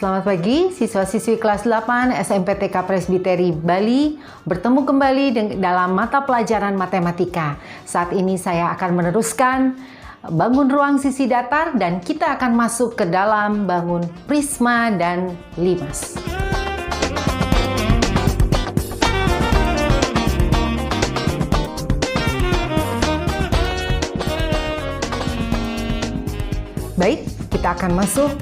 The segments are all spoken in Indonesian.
Selamat pagi, siswa-siswi kelas 8 SMPTK Presbiteri Bali bertemu kembali dalam mata pelajaran matematika. Saat ini saya akan meneruskan bangun ruang sisi datar dan kita akan masuk ke dalam bangun prisma dan limas. Baik, kita akan masuk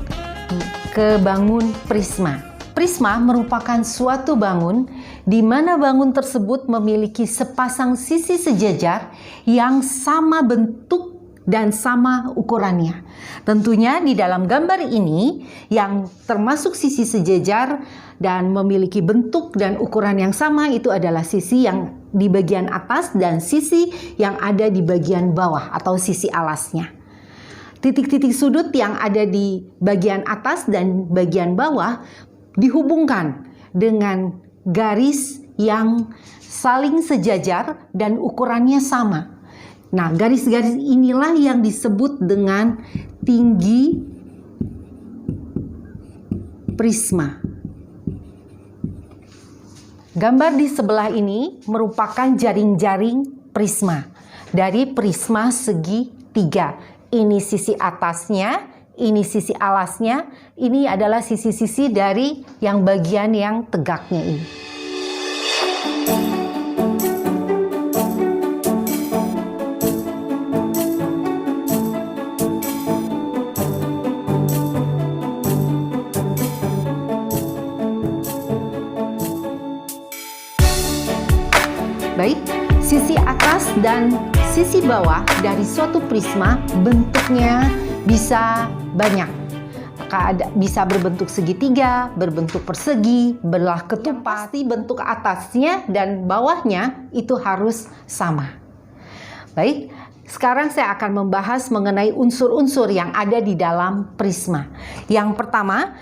ke bangun prisma. Prisma merupakan suatu bangun di mana bangun tersebut memiliki sepasang sisi sejajar yang sama bentuk dan sama ukurannya. Tentunya di dalam gambar ini yang termasuk sisi sejajar dan memiliki bentuk dan ukuran yang sama itu adalah sisi yang di bagian atas dan sisi yang ada di bagian bawah atau sisi alasnya. Titik-titik sudut yang ada di bagian atas dan bagian bawah dihubungkan dengan garis yang saling sejajar dan ukurannya sama. Nah, garis-garis inilah yang disebut dengan tinggi prisma. Gambar di sebelah ini merupakan jaring-jaring prisma dari prisma segi tiga. Ini sisi atasnya, ini sisi alasnya, ini adalah sisi-sisi dari yang bagian yang tegaknya ini. Baik, sisi atas dan sisi bawah dari suatu prisma bentuknya bisa banyak. Bisa berbentuk segitiga, berbentuk persegi, belah ketupat. Pasti bentuk atasnya dan bawahnya itu harus sama. Baik, sekarang saya akan membahas mengenai unsur-unsur yang ada di dalam prisma. Yang pertama,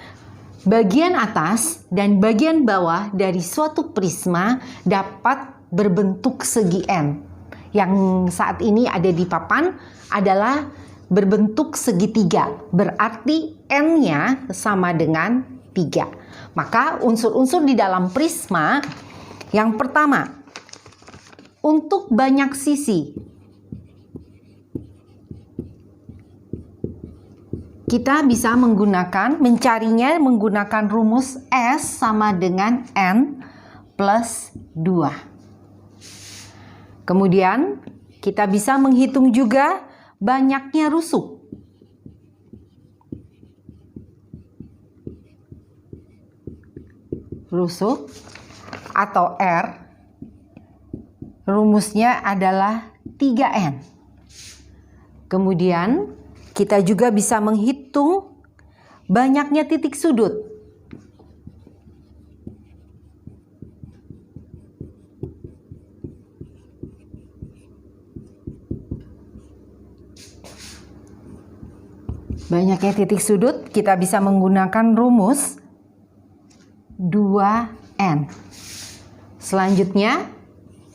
bagian atas dan bagian bawah dari suatu prisma dapat berbentuk segi N. Yang saat ini ada di papan adalah berbentuk segitiga, berarti N-nya sama dengan 3. Maka unsur-unsur di dalam prisma yang pertama, untuk banyak sisi kita bisa mencarinya menggunakan rumus S sama dengan N plus 2. Kemudian kita bisa menghitung juga banyaknya rusuk. Rusuk atau R rumusnya adalah 3N. Kemudian kita juga bisa menghitung banyaknya titik sudut. Banyaknya titik sudut kita bisa menggunakan rumus 2N. Selanjutnya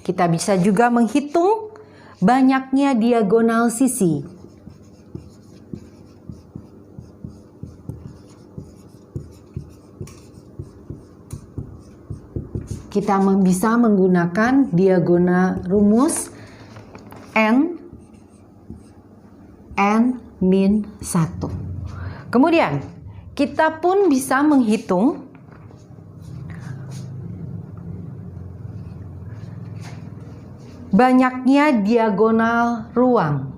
kita bisa juga menghitung banyaknya diagonal sisi. Kita bisa menggunakan diagonal rumus N min 1. Kemudian kita pun bisa menghitung banyaknya diagonal ruang.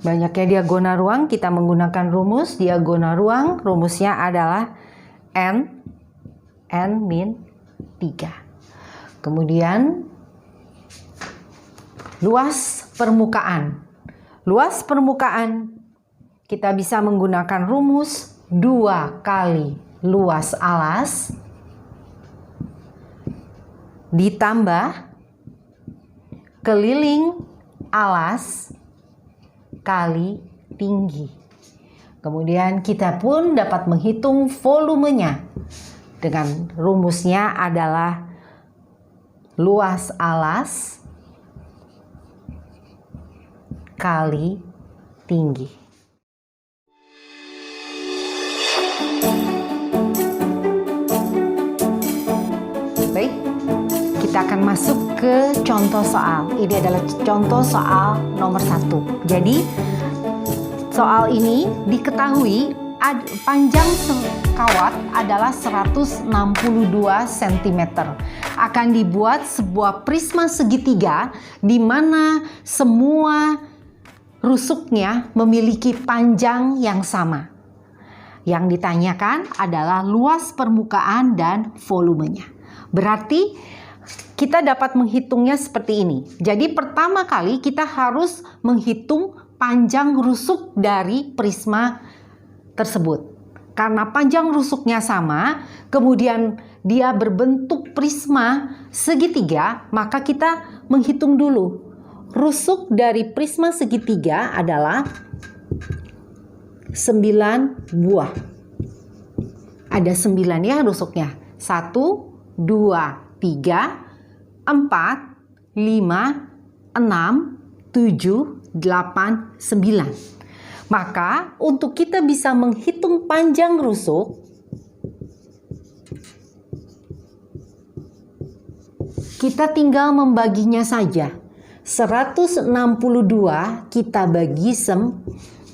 Banyaknya diagonal ruang kita menggunakan rumus diagonal ruang, rumusnya adalah N min 3. Kemudian luas permukaan. Luas permukaan kita bisa menggunakan rumus 2 kali luas alas ditambah keliling alas kali tinggi. Kemudian kita pun dapat menghitung volumenya. Dengan rumusnya adalah luas alas kali tinggi. Baik, kita akan masuk ke contoh soal. Ini adalah contoh soal nomor 1. Jadi, soal ini diketahui panjang kawat adalah 162 cm. Akan dibuat sebuah prisma segitiga di mana semua rusuknya memiliki panjang yang sama. Yang ditanyakan adalah luas permukaan dan volumenya. Berarti kita dapat menghitungnya seperti ini. Jadi pertama kali kita harus menghitung panjang rusuk dari prisma tersebut. Karena panjang rusuknya sama, kemudian dia berbentuk prisma segitiga, maka kita menghitung dulu. Rusuk dari prisma segitiga adalah 9 buah. Ada 9 ya rusuknya. 1, 2, 3, 4, 5, 6, 7, 8, 9. Maka untuk kita bisa menghitung panjang rusuk, kita tinggal membaginya saja. 162 kita bagi 9.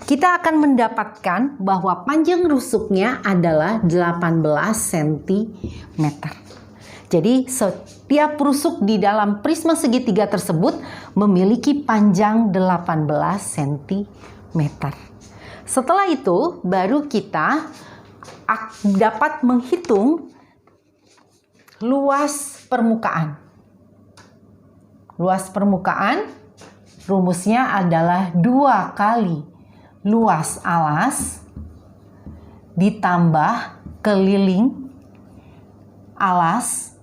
Kita akan mendapatkan bahwa panjang rusuknya adalah 18 cm. Jadi setiap rusuk di dalam prisma segitiga tersebut memiliki panjang 18 cm. Setelah itu baru kita dapat menghitung luas permukaan. Luas permukaan rumusnya adalah 2 kali luas alas ditambah keliling alas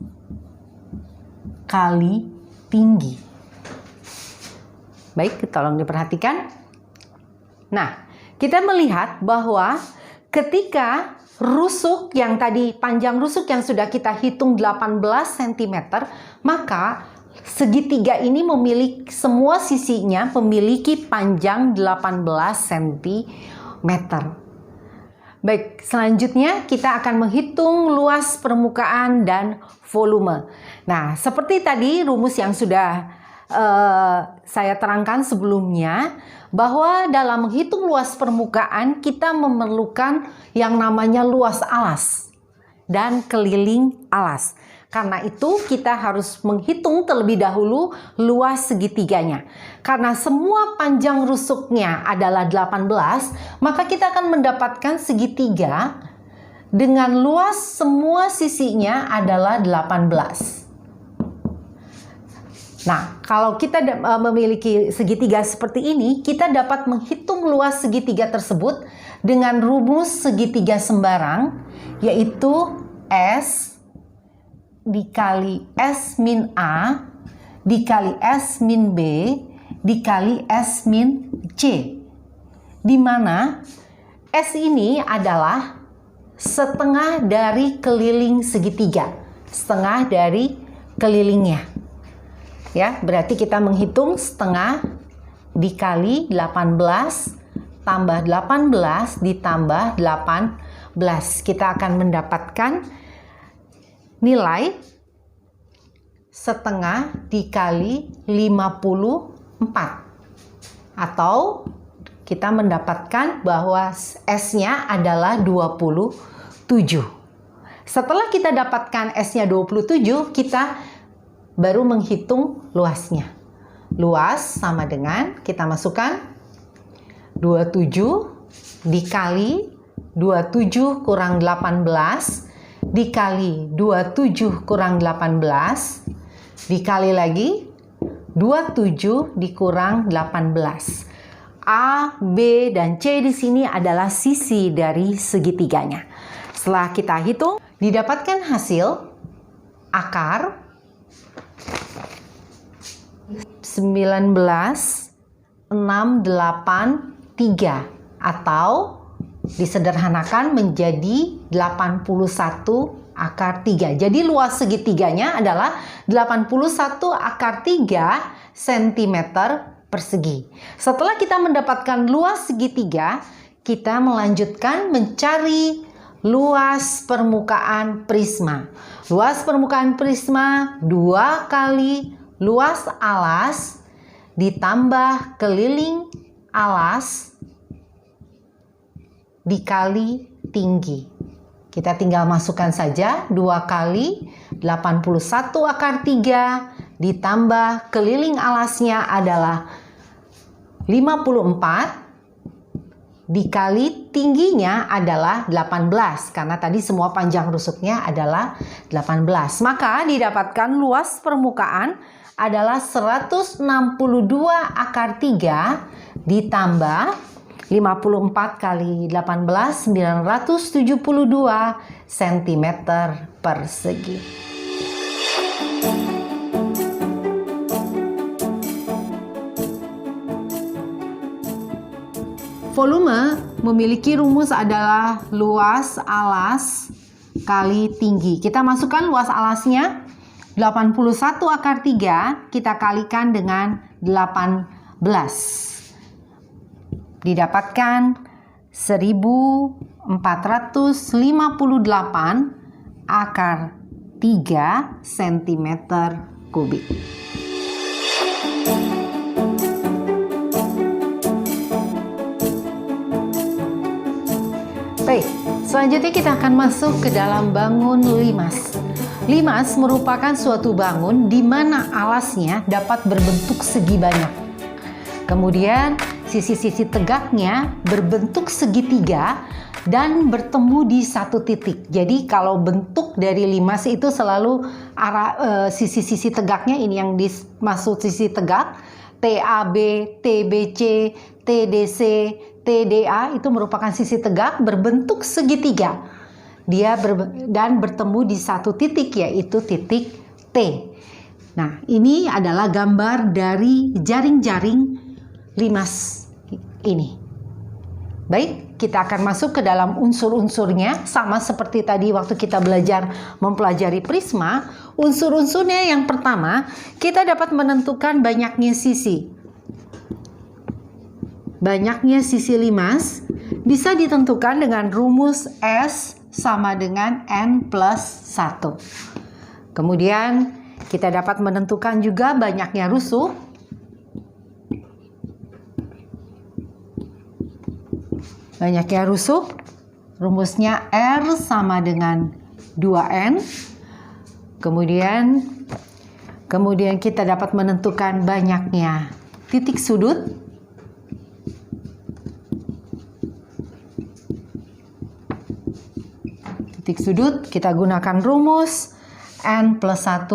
kali tinggi. Baik, tolong diperhatikan. Nah, kita melihat bahwa ketika rusuk yang tadi, panjang rusuk yang sudah kita hitung 18 cm, maka segitiga ini memiliki semua sisinya memiliki panjang 18 cm. Baik, selanjutnya kita akan menghitung luas permukaan dan volume. Nah, seperti tadi rumus yang sudah saya terangkan sebelumnya, bahwa dalam menghitung luas permukaan kita memerlukan yang namanya luas alas dan keliling alas. Karena itu kita harus menghitung terlebih dahulu luas segitiganya. Karena semua panjang rusuknya adalah 18, maka kita akan mendapatkan segitiga dengan luas semua sisinya adalah 18. Nah, kalau kita memiliki segitiga seperti ini, kita dapat menghitung luas segitiga tersebut dengan rumus segitiga sembarang, yaitu S dikali S min A dikali S min B dikali S min C, di mana S ini adalah setengah dari keliling segitiga, setengah dari kelilingnya. Ya, berarti kita menghitung setengah dikali 18 tambah 18 ditambah 18. Kita akan mendapatkan nilai setengah dikali 54. Atau kita mendapatkan bahwa S-nya adalah 27. Setelah kita dapatkan S-nya 27, kita baru menghitung luasnya. Luas sama dengan kita masukkan 27 dikali 27 kurang 18 dikali 27 kurang 18 dikali lagi 27 dikurang 18. A, B, dan C di sini adalah sisi dari segitiganya. Setelah kita hitung, didapatkan hasil akar 19,683 atau disederhanakan menjadi 81 akar 3. Jadi luas segitiganya adalah 81 akar 3 cm persegi. Setelah kita mendapatkan luas segitiga, kita melanjutkan mencari luas permukaan prisma. Luas permukaan prisma 2 kali luas alas ditambah keliling alas dikali tinggi. Kita tinggal masukkan saja 2 kali 81 akar 3 ditambah keliling alasnya adalah 54 dikali tingginya adalah 18 karena tadi semua panjang rusuknya adalah 18. Maka didapatkan luas permukaan adalah 162 akar 3 ditambah 54 kali 18 972 cm persegi. Volume memiliki rumus adalah luas alas kali tinggi. Kita masukkan luas alasnya 81 akar 3 kita kalikan dengan 18. Didapatkan 1458 akar 3 cm kubik. Baik, selanjutnya kita akan masuk ke dalam bangun limas. Limas merupakan suatu bangun di mana alasnya dapat berbentuk segi banyak. Kemudian sisi-sisi tegaknya berbentuk segitiga dan bertemu di satu titik. Jadi kalau bentuk dari limas itu selalu arah sisi-sisi tegaknya ini yang dimaksud sisi tegak. TAB, TBC, TDC, TDA itu merupakan sisi tegak berbentuk segitiga. Dia dan bertemu di satu titik yaitu titik T. Nah, ini adalah gambar dari jaring-jaring limas ini. Baik, kita akan masuk ke dalam unsur-unsurnya sama seperti tadi waktu kita belajar mempelajari prisma. Unsur-unsurnya yang pertama, kita dapat menentukan banyaknya sisi. Banyaknya sisi limas bisa ditentukan dengan rumus S sama dengan N plus 1. Kemudian kita dapat menentukan juga banyaknya rusuk. Banyaknya rusuk, rumusnya R sama dengan 2N. Kemudian kita dapat menentukan banyaknya titik sudut. Titik sudut kita gunakan rumus N plus 1.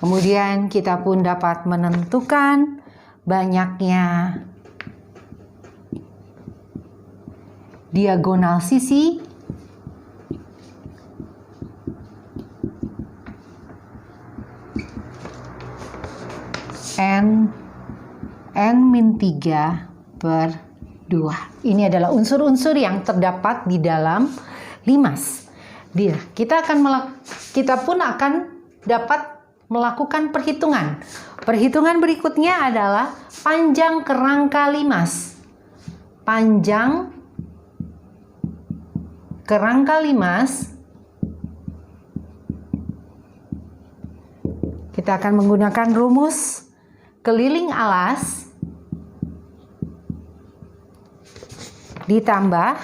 Kemudian kita pun dapat menentukan banyaknya diagonal sisi. N-3/2. Ini adalah unsur-unsur yang terdapat di dalam limas. Kita pun akan dapat melakukan perhitungan. Perhitungan berikutnya adalah panjang kerangka limas. Panjang kerangka limas kita akan menggunakan rumus keliling alas ditambah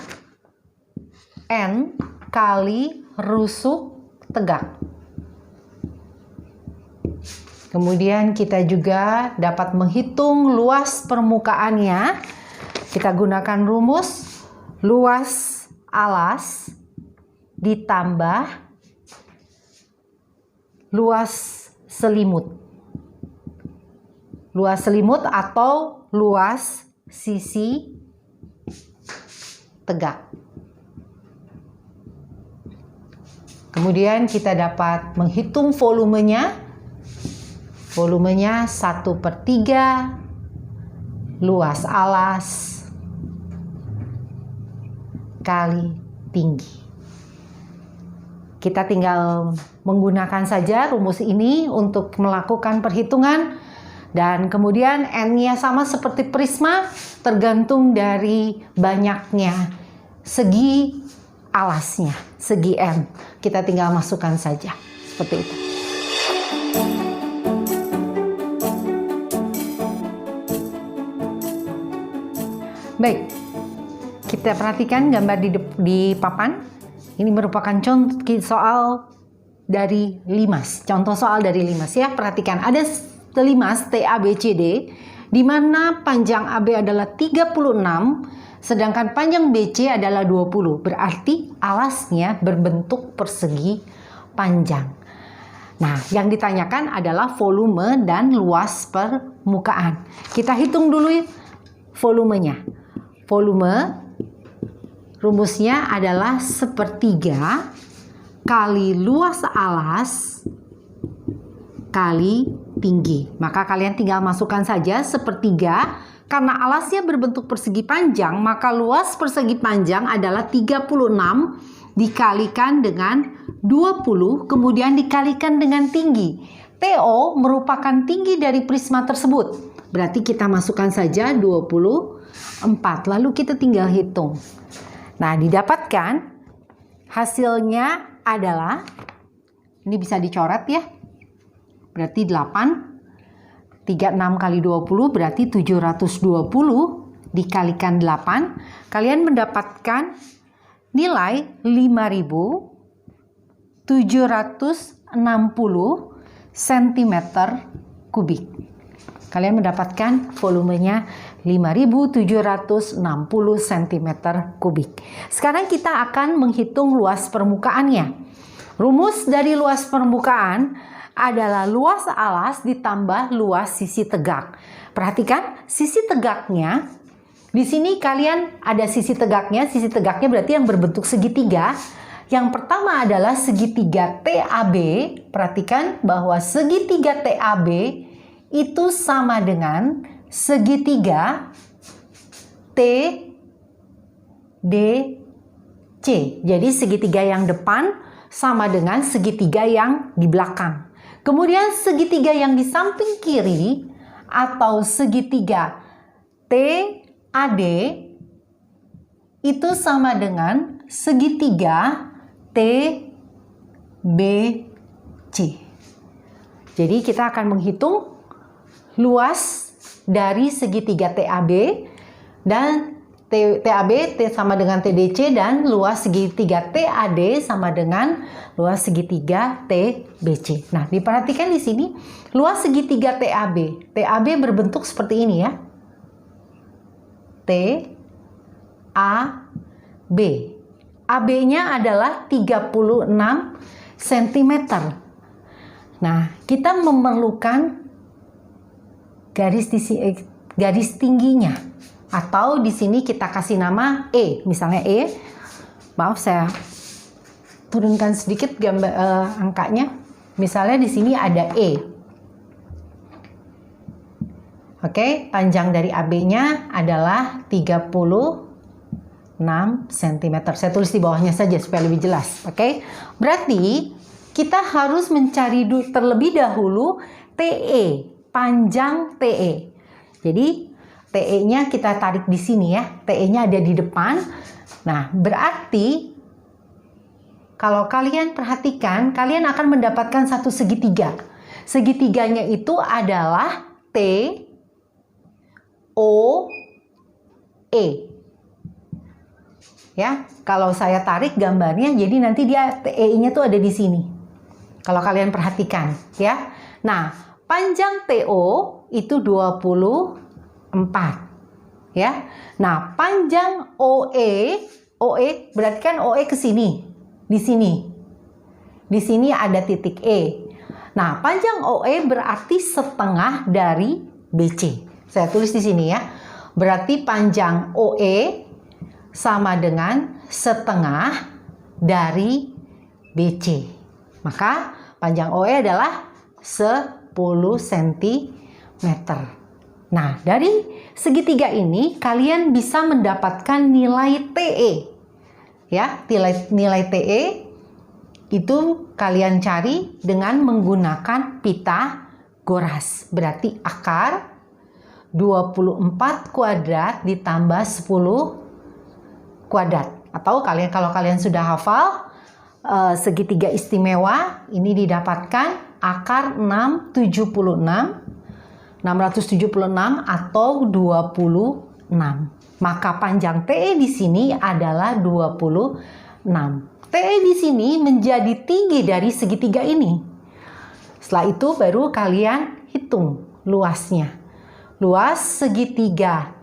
N kali rusuk tegak. Kemudian kita juga dapat menghitung luas permukaannya. Kita gunakan rumus luas alas ditambah luas selimut. Luas selimut atau luas sisi tegak. Kemudian kita dapat menghitung volumenya. Volumenya 1/3 luas alas kali tinggi. Kita tinggal menggunakan saja rumus ini untuk melakukan perhitungan. Dan kemudian N-nya sama seperti prisma, tergantung dari banyaknya segi alasnya, segi N. Kita tinggal masukkan saja, seperti itu. Baik, kita perhatikan gambar di papan. Ini merupakan contoh soal dari LIMAS. Contoh soal dari LIMAS ya. Perhatikan, ada LIMAS TABCD di mana panjang AB adalah 36, sedangkan panjang BC adalah 20. Berarti alasnya berbentuk persegi panjang. Nah, yang ditanyakan adalah volume dan luas permukaan. Kita hitung dulu volumenya. Volume rumusnya adalah 1/3 kali luas alas kali tinggi. Maka kalian tinggal masukkan saja 1/3. Karena alasnya berbentuk persegi panjang, maka luas persegi panjang adalah 36 dikalikan dengan 20, kemudian dikalikan dengan tinggi. TO merupakan tinggi dari prisma tersebut. Berarti kita masukkan saja 24. Lalu kita tinggal hitung. Nah, didapatkan hasilnya adalah, ini bisa dicoret ya, berarti 8, 36 kali 20 berarti 720 dikalikan 8. Kalian mendapatkan nilai 5.760 cm kubik. Kalian mendapatkan volumenya 5.760 cm kubik. Sekarang kita akan menghitung luas permukaannya. Rumus dari luas permukaan adalah luas alas ditambah luas sisi tegak. Perhatikan sisi tegaknya. Di sini kalian ada sisi tegaknya. Sisi tegaknya berarti yang berbentuk segitiga. Yang pertama adalah segitiga TAB. Perhatikan bahwa segitiga TAB itu sama dengan segitiga TDC. Jadi segitiga yang depan sama dengan segitiga yang di belakang. Kemudian segitiga yang di samping kiri atau segitiga TAD itu sama dengan segitiga TBC. Jadi kita akan menghitung luas dari segitiga TAB dan TAB sama dengan TDC dan luas segitiga TAD sama dengan luas segitiga TBC. Nah, diperhatikan di sini luas segitiga TAB. TAB berbentuk seperti ini ya. TAB. AB-nya adalah 36 cm. Nah, kita memerlukan garis tingginya, atau di sini kita kasih nama E, misalnya E. Maaf, saya turunkan sedikit gambar angkanya. Misalnya di sini ada E. Oke, panjang dari AB-nya adalah 36 cm. Saya tulis di bawahnya saja supaya lebih jelas. Oke, berarti kita harus mencari terlebih dahulu TE. Panjang TE. Jadi TE-nya kita tarik di sini ya. TE-nya ada di depan. Nah, berarti kalau kalian perhatikan, kalian akan mendapatkan satu segitiga. Segitiganya itu adalah TOE. Ya, kalau saya tarik gambarnya, jadi nanti dia TE-nya tuh ada di sini. Kalau kalian perhatikan, ya. Nah, panjang TO itu 24, ya. Nah, panjang OE berarti kan OE ke sini, di sini. Di sini ada titik E. Nah, panjang OE berarti setengah dari BC. Saya tulis di sini ya. Berarti panjang OE sama dengan setengah dari BC. Maka panjang OE adalah 10 cm. Nah, dari segitiga ini kalian bisa mendapatkan nilai TE. Ya, nilai TE Itu kalian cari dengan menggunakan Pythagoras. Berarti akar 24 kuadrat ditambah 10 kuadrat. Atau kalau kalian sudah hafal segitiga istimewa, ini didapatkan akar 676 atau 26. Maka panjang TE di sini adalah 26. TE di sini menjadi tinggi dari segitiga ini. Setelah itu baru kalian hitung luasnya. Luas segitiga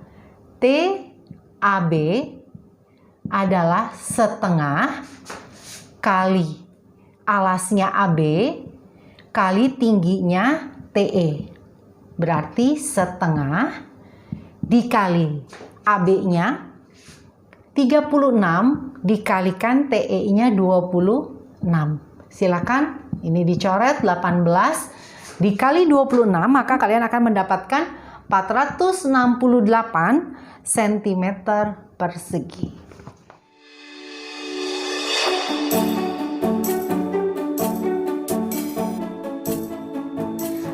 TAB adalah setengah kali alasnya AB kali tingginya TE. Berarti setengah dikali AB-nya 36 dikalikan TE-nya 26. Silakan, ini dicoret 18 dikali 26, maka kalian akan mendapatkan 468 cm persegi.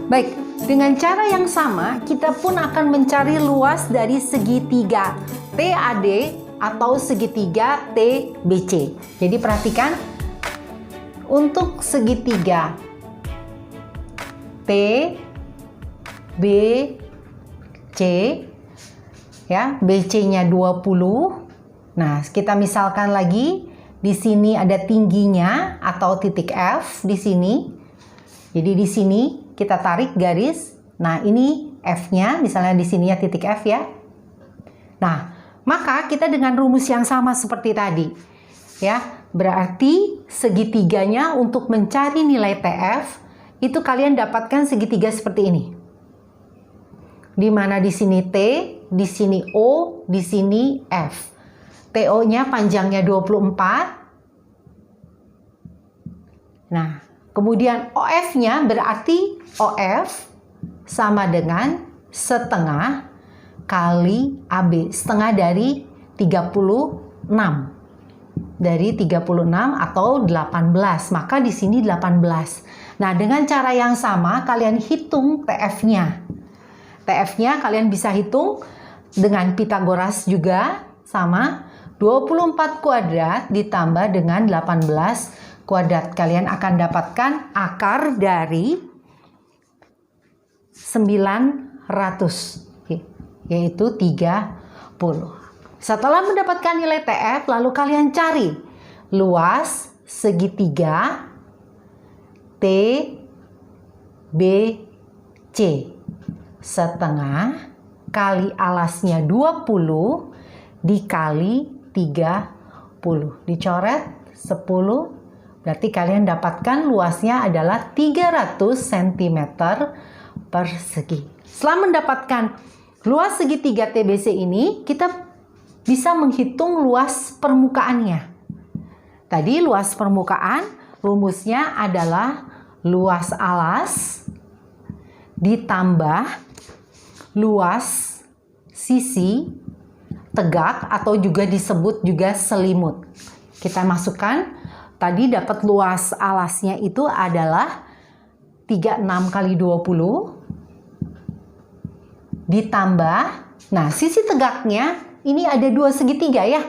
Baik, dengan cara yang sama, kita pun akan mencari luas dari segitiga TAD atau segitiga TBC. Jadi perhatikan, untuk segitiga TBC, ya, BC-nya 20. Nah, kita misalkan lagi, di sini ada tingginya atau titik F di sini. Jadi di sini kita tarik garis. Nah, ini F-nya, misalnya di sini ya titik F ya. Nah, maka kita dengan rumus yang sama seperti tadi. Ya, berarti segitiganya untuk mencari nilai TF itu kalian dapatkan segitiga seperti ini. Di mana di sini T, di sini O, di sini F. TO-nya panjangnya 24. Nah, kemudian OF-nya berarti OF sama dengan setengah kali AB. Setengah dari 36. Dari 36 atau 18. Maka di sini 18. Nah, dengan cara yang sama kalian hitung TF-nya. TF-nya kalian bisa hitung dengan Pythagoras juga, sama 24 kuadrat ditambah dengan 18 kuadrat. Kalian akan dapatkan akar dari 900, yaitu 30. Setelah mendapatkan nilai TF, lalu kalian cari luas segitiga TBC. Setengah kali alasnya 20 dikali 30. Dicoret 10. Berarti kalian dapatkan luasnya adalah 300 cm persegi. Setelah mendapatkan luas segitiga TBC ini, kita bisa menghitung luas permukaannya. Tadi luas permukaan rumusnya adalah luas alas ditambah luas sisi tegak atau juga disebut juga selimut. Kita masukkan, tadi dapat luas alasnya itu adalah 36 kali 20 ditambah, nah sisi tegaknya ini ada dua segitiga ya.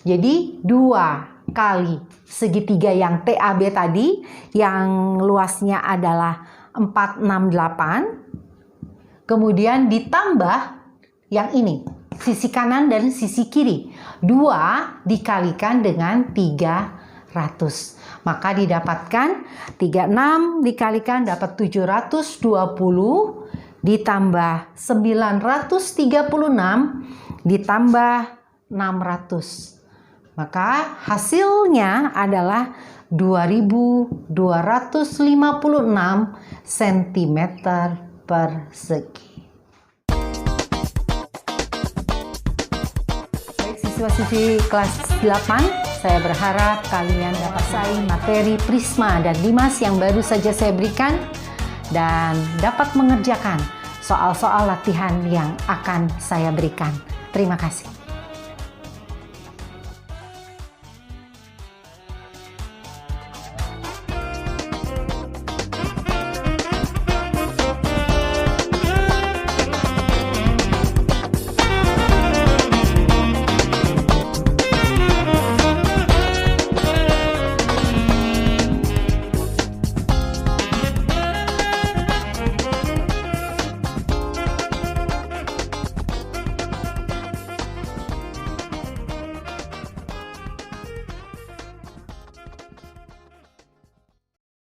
Jadi 2 kali segitiga yang TAB tadi yang luasnya adalah 468. Kemudian ditambah yang ini, sisi kanan dan sisi kiri. 2 dikalikan dengan 300. Maka didapatkan 36 dikalikan dapat 720 ditambah 936 ditambah 600. Maka hasilnya adalah 2256 cm persegi. Baik siswa-siswi kelas 8, saya berharap kalian dapat selesai materi Prisma dan Dimas yang baru saja saya berikan dan dapat mengerjakan soal-soal latihan yang akan saya berikan. Terima kasih.